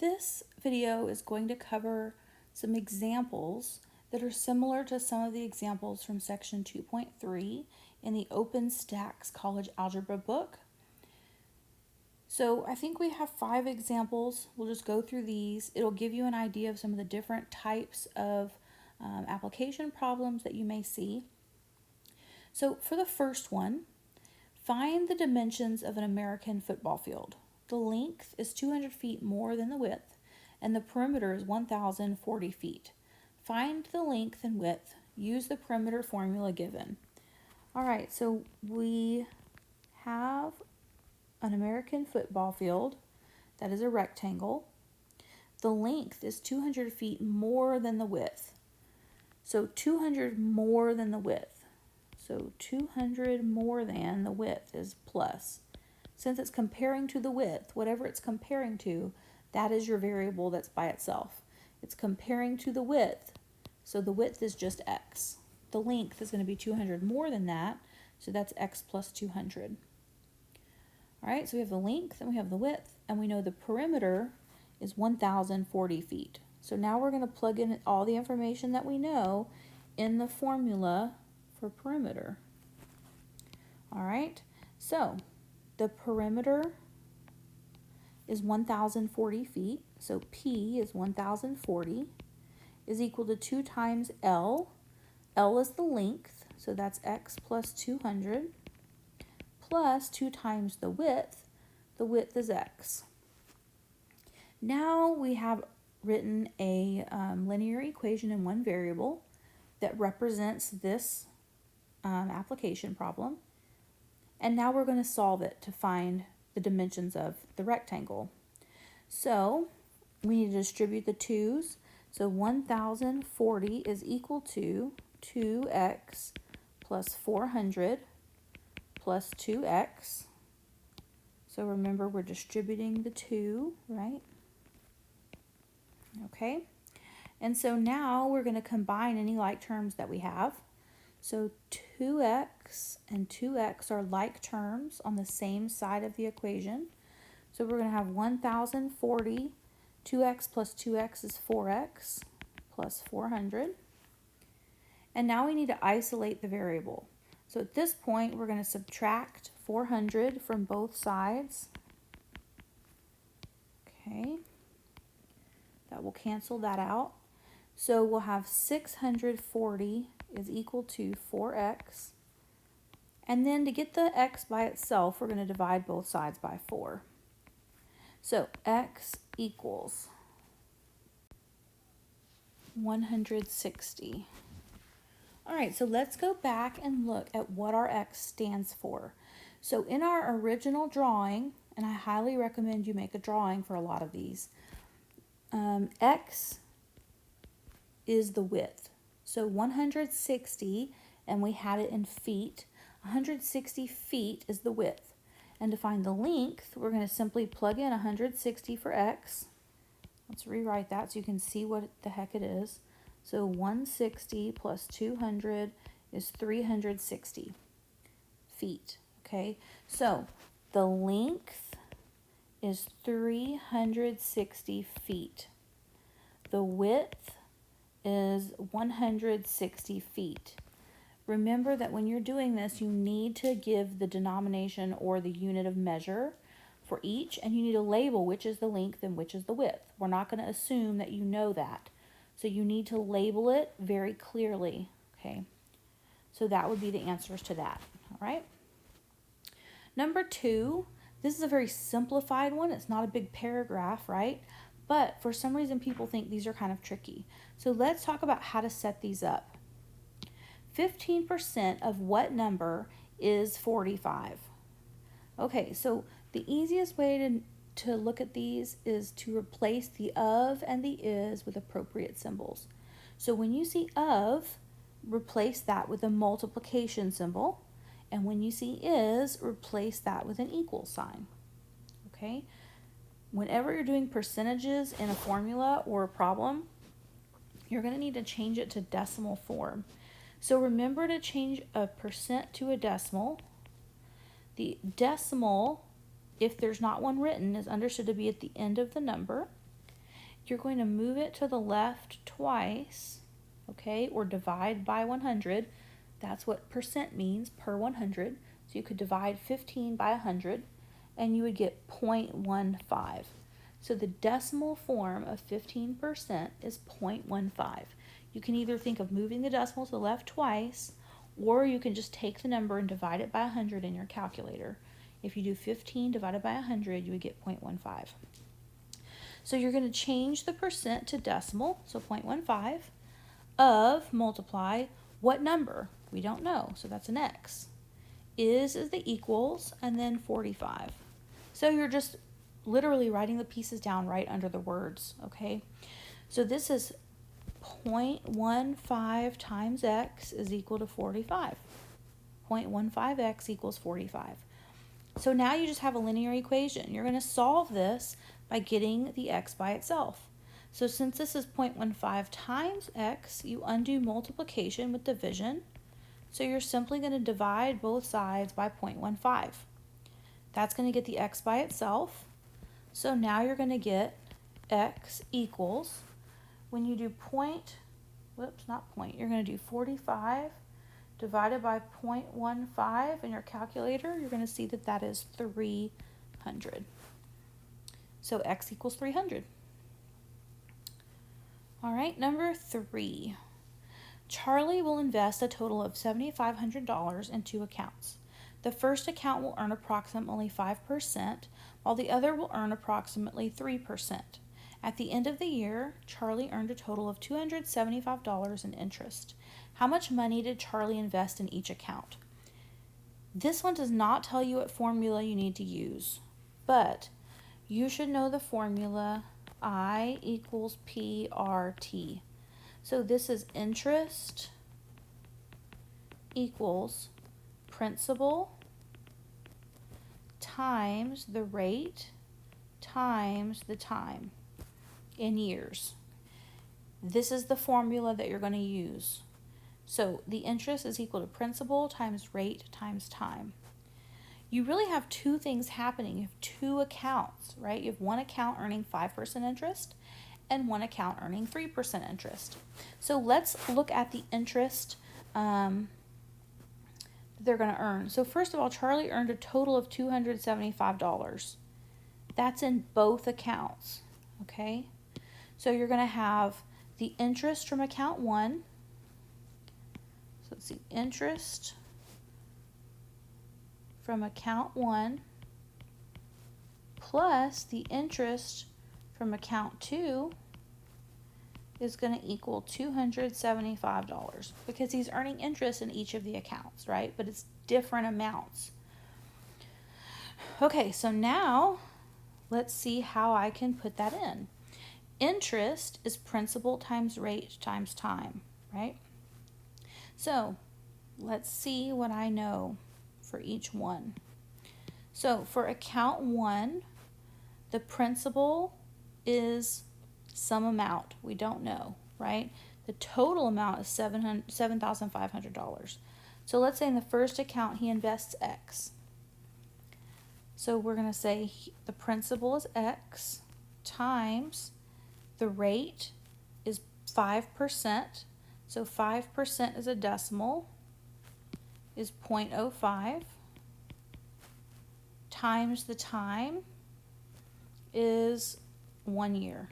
This video is going to cover some examples that are similar to some of the examples from section 2.3 in the OpenStax College Algebra book. So I think we have 5 examples. We'll just go through these. It'll give you an idea of some of the different types of application problems that you may see. So for the first one, find the dimensions of an American football field. The length is 200 feet more than the width, and the perimeter is 1,040 feet. Find the length and width. Use the perimeter formula given. All right, so we have an American football field that is a rectangle. The length is 200 feet more than the width. So 200 more than the width. So 200 more than the width is plus. Since it's comparing to the width, whatever it's comparing to, that is your variable that's by itself. It's comparing to the width, so the width is just x. The length is going to be 200 more than that, so that's x plus 200. All right, so we have the length and we have the width, and we know the perimeter is 1,040 feet. So now we're going to plug in all the information that we know in the formula for perimeter. All right, so the perimeter is 1,040 feet, so P is 1,040, is equal to 2 times L. L is the length, so that's x plus 200, plus 2 times the width. The width is x. Now we have written a linear equation in one variable that represents this application problem. And now we're going to solve it to find the dimensions of the rectangle. So we need to distribute the 2's. So 1,040 is equal to 2x plus 400 plus 2x. So remember, we're distributing the 2, right? Okay. And so now we're going to combine any like terms that we have. So 2x and 2x are like terms on the same side of the equation. So we're going to have 1,040, 2x plus 2x is 4x plus 400. And now we need to isolate the variable. So at this point, we're going to subtract 400 from both sides. Okay, that will cancel that out. So we'll have 640 is equal to 4x. And then to get the x by itself, we're going to divide both sides by 4. So x equals 160. All right, so let's go back and look at what our x stands for. So in our original drawing, and I highly recommend you make a drawing for a lot of these, x is the width. So 160, and we had it in feet, 160 feet is the width. And to find the length, we're going to simply plug in 160 for x. Let's rewrite that so you can see what the heck it is. So 160 plus 200 is 360 feet. Okay, so the length is 360 feet. The width is 160 feet. Remember that when you're doing this, you need to give the denomination or the unit of measure for each, and you need to label which is the length and which is the width. We're not going to assume that you know that. So you need to label it very clearly, okay? So that would be the answers to that, all right? Number 2, this is a very simplified one. It's not a big paragraph, right? But for some reason, people think these are kind of tricky. So let's talk about how to set these up. 15% of what number is 45? Okay, so the easiest way to look at these is to replace the of and the is with appropriate symbols. So when you see of, replace that with a multiplication symbol. And when you see is, replace that with an equal sign. Okay? Whenever you're doing percentages in a formula or a problem, you're going to need to change it to decimal form. So remember to change a percent to a decimal. The decimal, if there's not one written, is understood to be at the end of the number. you're going to move it to the left twice, okay, or divide by 100. That's what percent means, per 100. So you could divide 15 by 100, and you would get 0.15. So the decimal form of 15% is 0.15. You can either think of moving the decimal to the left twice, or you can just take the number and divide it by 100 in your calculator. If you do 15 divided by 100, you would get 0.15. So you're going to change the percent to decimal, so 0.15, of multiply what number? We don't know, so that's an x. Is the equals, and then 45. So you're just literally writing the pieces down right under the words, okay? So this is 0.15 times x is equal to 45. 0.15x equals 45. So now you just have a linear equation. You're going to solve this by getting the x by itself. So since this is 0.15 times x, you undo multiplication with division. So you're simply going to divide both sides by 0.15. That's going to get the x by itself. So now you're going to get x equals, when you do you're going to do 45 divided by 0.15 in your calculator. You're going to see that that is 300. So x equals 300. All right, number 3. Charlie will invest a total of $7,500 in 2 accounts. The first account will earn approximately 5%, while the other will earn approximately 3%. At the end of the year, Charlie earned a total of $275 in interest. How much money did Charlie invest in each account? This one does not tell you what formula you need to use, but you should know the formula I equals PRT. So this is interest equals principal times the rate times the time in years. This is the formula that you're going to use. So the interest is equal to principal times rate times time. You really have 2 things happening. You have 2 accounts, right? You have one account earning 5% interest and one account earning 3% interest. So let's look at the interest they're going to earn. So first of all, Charlie earned a total of $275. That's in both accounts, okay? So you're going to have the interest from account 1. So let's see, interest from account 1 plus the interest from account 2 is going to equal $275 because he's earning interest in each of the accounts, right? But it's different amounts. Okay, so now let's see how I can put that in. Interest is principal times rate times time, right? So let's see what I know for each one. So for account 1, the principal is some amount. We don't know, right? The total amount is $7,500. So let's say in the first account he invests X. So we're going to say the principal is X times the rate is 5%. So 5% is a decimal, is 0.05 times the time is 1 year.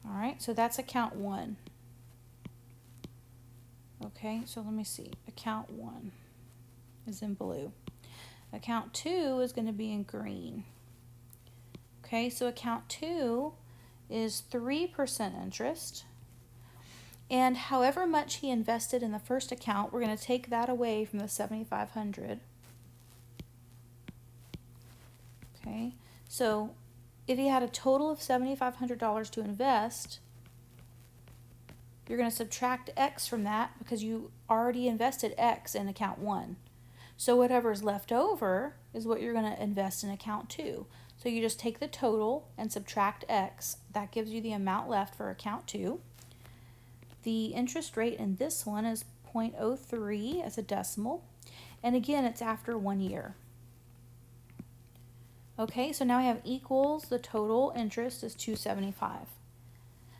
All right, so that's account 1. Okay, so let me see. Account 1 is in blue. Account 2 is going to be in green. Okay, so account 2 is 3% interest. And however much he invested in the first account, we're going to take that away from the $7,500. Okay, so if he had a total of $7,500 to invest, you're going to subtract X from that because you already invested X in account 1. So whatever's left over is what you're going to invest in account 2. So you just take the total and subtract X. That gives you the amount left for account 2. The interest rate in this one is 0.03 as a decimal. And again, it's after 1 year. Okay, so now we have equals, the total interest is 275.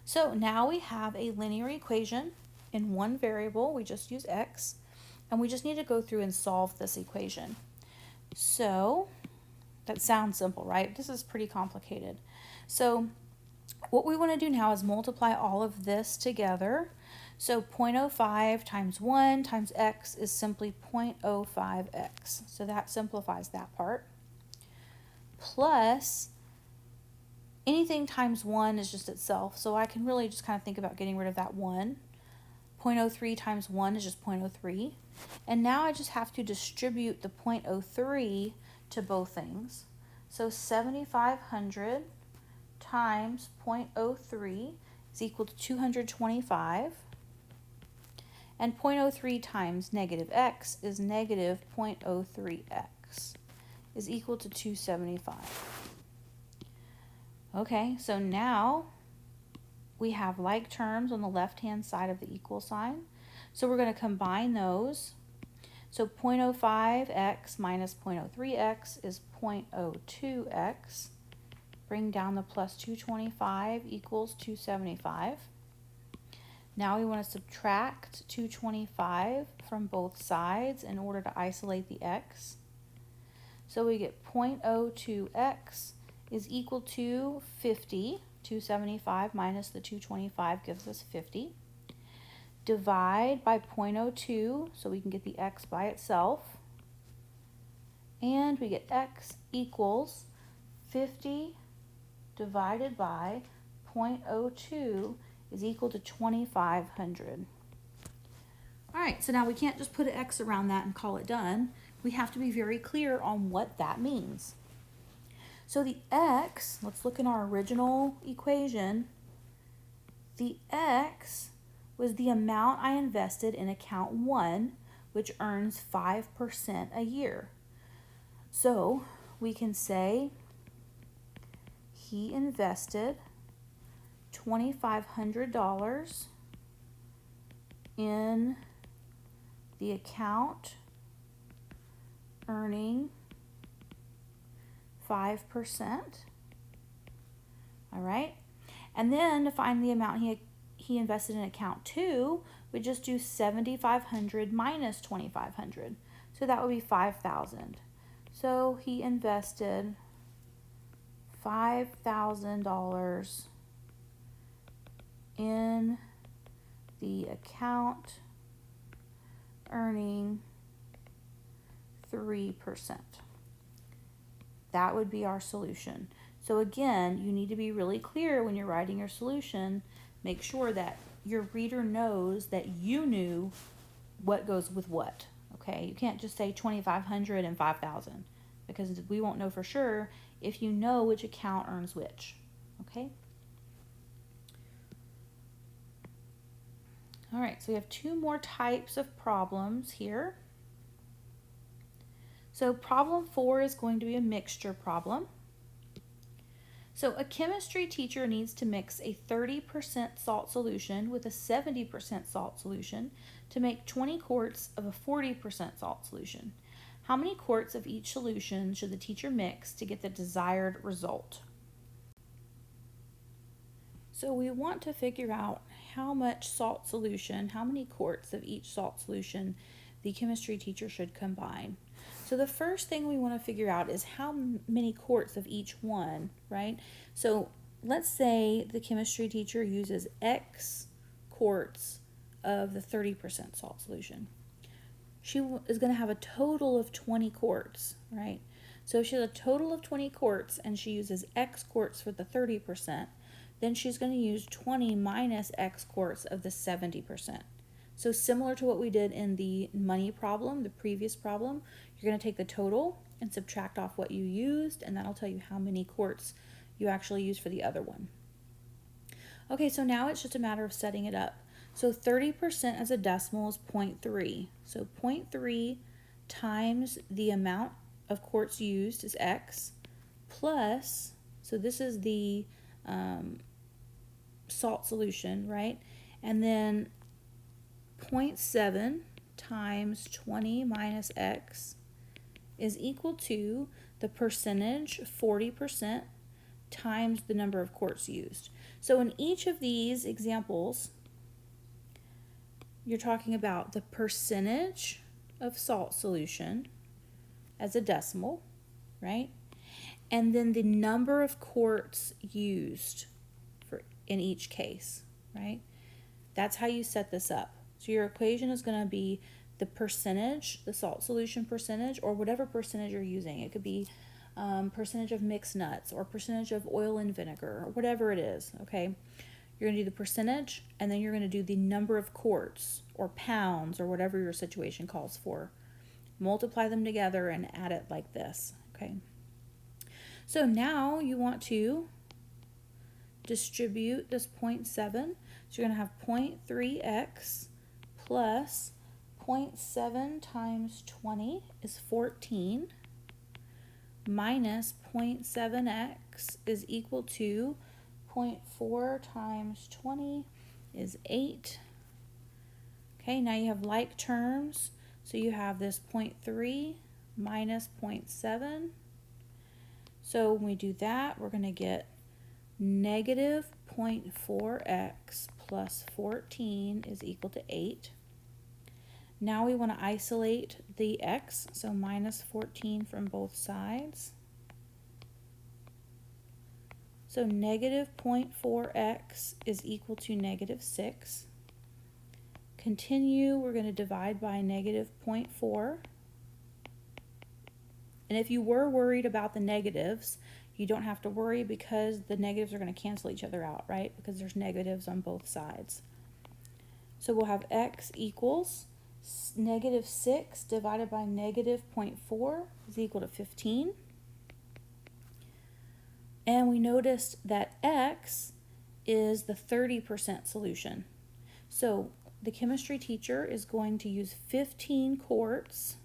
So now we have a linear equation in one variable, we just use x, and we just need to go through and solve this equation. So that sounds simple, right? This is pretty complicated. So what we want to do now is multiply all of this together. So 0.05 times 1 times x is simply 0.05x. So that simplifies that part. Plus, anything times 1 is just itself. So I can really just kind of think about getting rid of that 1. 0.03 times 1 is just 0.03. And now I just have to distribute the 0.03 to both things. So 7,500 times 0.03 is equal to 225. And 0.03 times negative x is negative 0.03x is equal to 275. Okay, so now we have like terms on the left-hand side of the equal sign. So we're going to combine those. So 0.05x minus 0.03x is 0.02x. Bring down the plus 225 equals 275. Now we want to subtract 225 from both sides in order to isolate the x. So we get 0.02x is equal to 50. 275 minus the 225 gives us 50. Divide by 0.02 so we can get the x by itself. And we get x equals 50 divided by 0.02 is equal to 2,500. All right, so now we can't just put an x around that and call it done. We have to be very clear on what that means. So the x, let's look in our original equation. The x was the amount I invested in account 1, which earns 5% a year. So we can say he invested $2,500 in the account earning 5%. All right. And then to find the amount he invested in account 2, we just do 7,500 minus 2,500. So that would be 5,000. So he invested $5,000 in the account earning 3%. That would be our solution. So again, you need to be really clear when you're writing your solution. Make sure that your reader knows that you knew what goes with what. Okay, you can't just say 2,500 and 5,000 because we won't know for sure if you know which account earns which. Okay. All right, so we have two more types of problems here. So problem 4 is going to be a mixture problem. So a chemistry teacher needs to mix a 30% salt solution with a 70% salt solution to make 20 quarts of a 40% salt solution. How many quarts of each solution should the teacher mix to get the desired result? So we want to figure out how much salt solution, how many quarts of each salt solution the chemistry teacher should combine. So the first thing we want to figure out is how many quarts of each one, right? So let's say the chemistry teacher uses X quarts of the 30% salt solution. She is going to have a total of 20 quarts, right? So if she has a total of 20 quarts and she uses X quarts for the 30%, then she's going to use 20 minus X quarts of the 70%. So similar to what we did in the money problem, the previous problem, you're going to take the total and subtract off what you used, and that'll tell you how many quarts you actually used for the other one. Okay, so now it's just a matter of setting it up. So 30% as a decimal is 0.3. So 0.3 times the amount of quarts used is X plus, so this is the salt solution, right? And then 0.7 times 20 minus X is equal to the percentage, 40%, times the number of quarts used. So in each of these examples, you're talking about the percentage of salt solution as a decimal, right? And then the number of quarts used in each case, right? That's how you set this up. So your equation is going to be the percentage, the salt solution percentage, or whatever percentage you're using. It could be percentage of mixed nuts or percentage of oil and vinegar or whatever it is, okay? You're going to do the percentage, and then you're going to do the number of quarts or pounds or whatever your situation calls for. Multiply them together and add it like this, okay? So now you want to distribute this 0.7. So you're going to have 0.3x plus 0.7 times 20 is 14 minus 0.7x is equal to 0.4 times 20 is 8. Okay, now you have like terms. So you have this 0.3 minus 0.7. So when we do that, we're going to get negative 0.4x plus 14 is equal to 8. Now we want to isolate the x, so minus 14 from both sides. So negative 0.4x is equal to negative 6. Continue, we're going to divide by negative 0.4. And if you were worried about the negatives, you don't have to worry because the negatives are going to cancel each other out, right? Because there's negatives on both sides. So we'll have x equals negative 6 divided by negative 0.4 is equal to 15. And we noticed that x is the 30% solution. So the chemistry teacher is going to use 15 quarts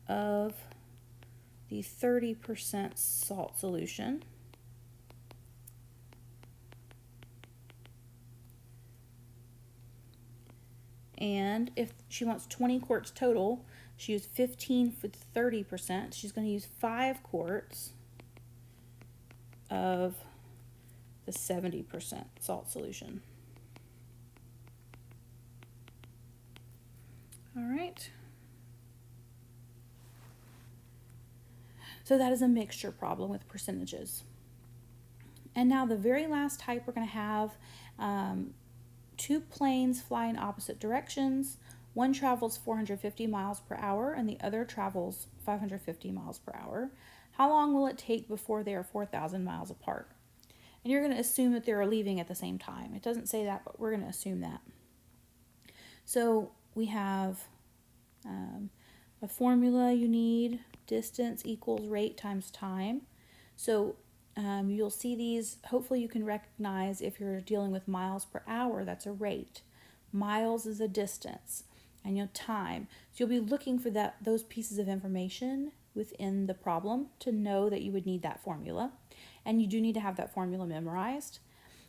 of the 30% salt solution. And if she wants 20 quarts total, she used 15 for the 30%. She's going to use 5 quarts of the 70% salt solution. All right. So that is a mixture problem with percentages. And now the very last type we're going to have two planes fly in opposite directions. One travels 450 miles per hour and the other travels 550 miles per hour. How long will it take before they are 4,000 miles apart? And you're going to assume that they're leaving at the same time. It doesn't say that, but we're going to assume that. So we have a formula you need. Distance equals rate times time. So you'll see these, hopefully you can recognize if you're dealing with miles per hour, that's a rate. Miles is a distance, and time. So you'll be looking for those pieces of information within the problem to know that you would need that formula. And you do need to have that formula memorized.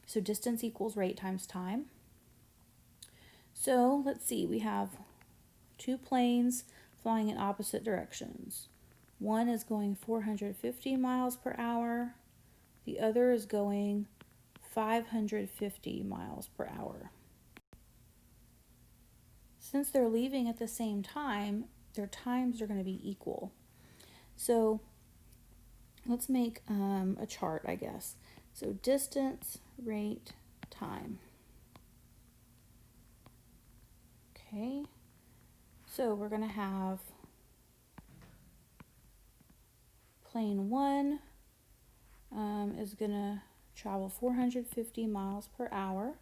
So distance equals rate times time. So let's see, we have two planes flying in opposite directions. One is going 450 miles per hour. The other is going 550 miles per hour. Since they're leaving at the same time, their times are going to be equal. So let's make a chart, I guess. So distance, rate, time. Okay. So we're going to have plane 1 is going to travel 450 miles per hour.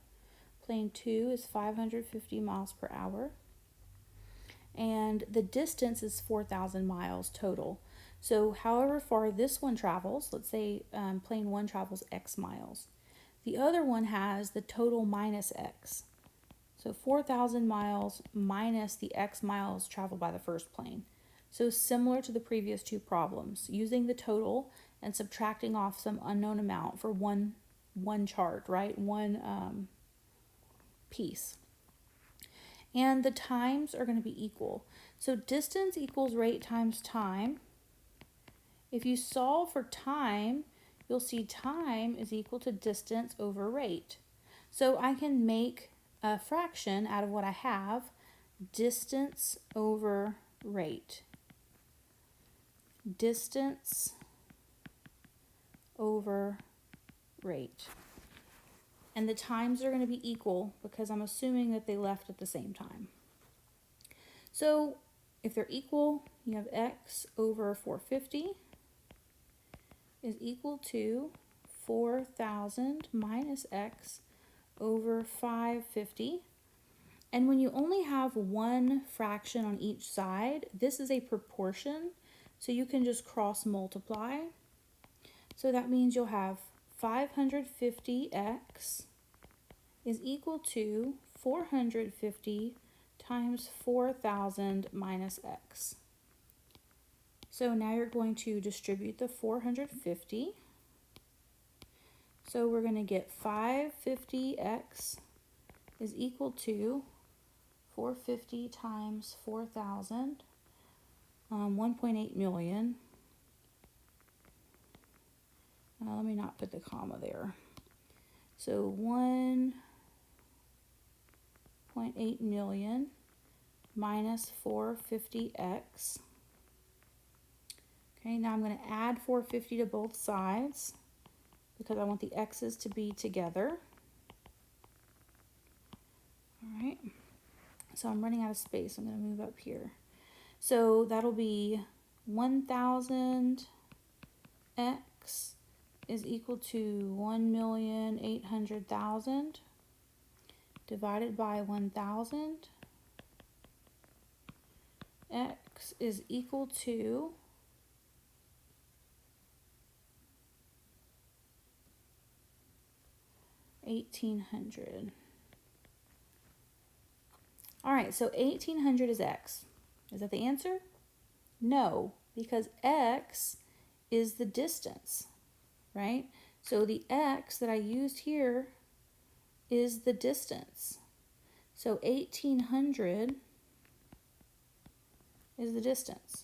Plane 2 is 550 miles per hour. And the distance is 4,000 miles total. So however far this one travels, let's say plane 1 travels X miles. The other one has the total minus X. So 4,000 miles minus the X miles traveled by the first plane. So similar to the previous two problems, using the total and subtracting off some unknown amount for one chart, right? One piece. And the times are going to be equal. So distance equals rate times time. If you solve for time, you'll see time is equal to distance over rate. So I can make a fraction out of what I have, distance over rate. Distance over rate. And the times are going to be equal because I'm assuming that they left at the same time. So if they're equal, you have x over 450 is equal to 4,000 minus x over 550. And when you only have one fraction on each side, this is a proportion, so you can just cross multiply. So that means you'll have 550x is equal to 450 times 4,000 minus x. So now you're going to distribute the 450. So we're going to get 550x is equal to 450 times 4,000, 1.8 million. Let me not put the comma there. So 1.8 million minus 450x. Okay, now I'm going to add 450 to both sides because I want the x's to be together. All right, so I'm running out of space. I'm going to move up here. So that'll be 1,000 x is equal to 1,800,000 divided by 1,000. X is equal to 1,800. All right, so 1,800 is x. Is that the answer? No, because x is the distance, right? So the x that I used here is the distance. So 1,800 is the distance.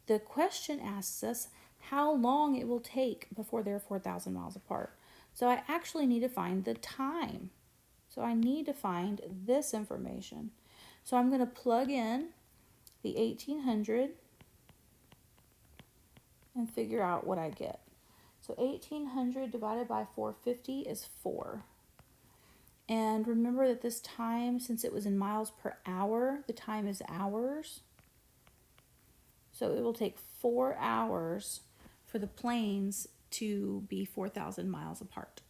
The question asks us how long it will take before they're 4,000 miles apart. So I actually need to find the time. So I need to find this information. So I'm going to plug in the 1,800 and figure out what I get. So 1,800 divided by 450 is 4. And remember that this time, since it was in miles per hour, the time is hours. So it will take 4 hours for the planes to be 4,000 miles apart.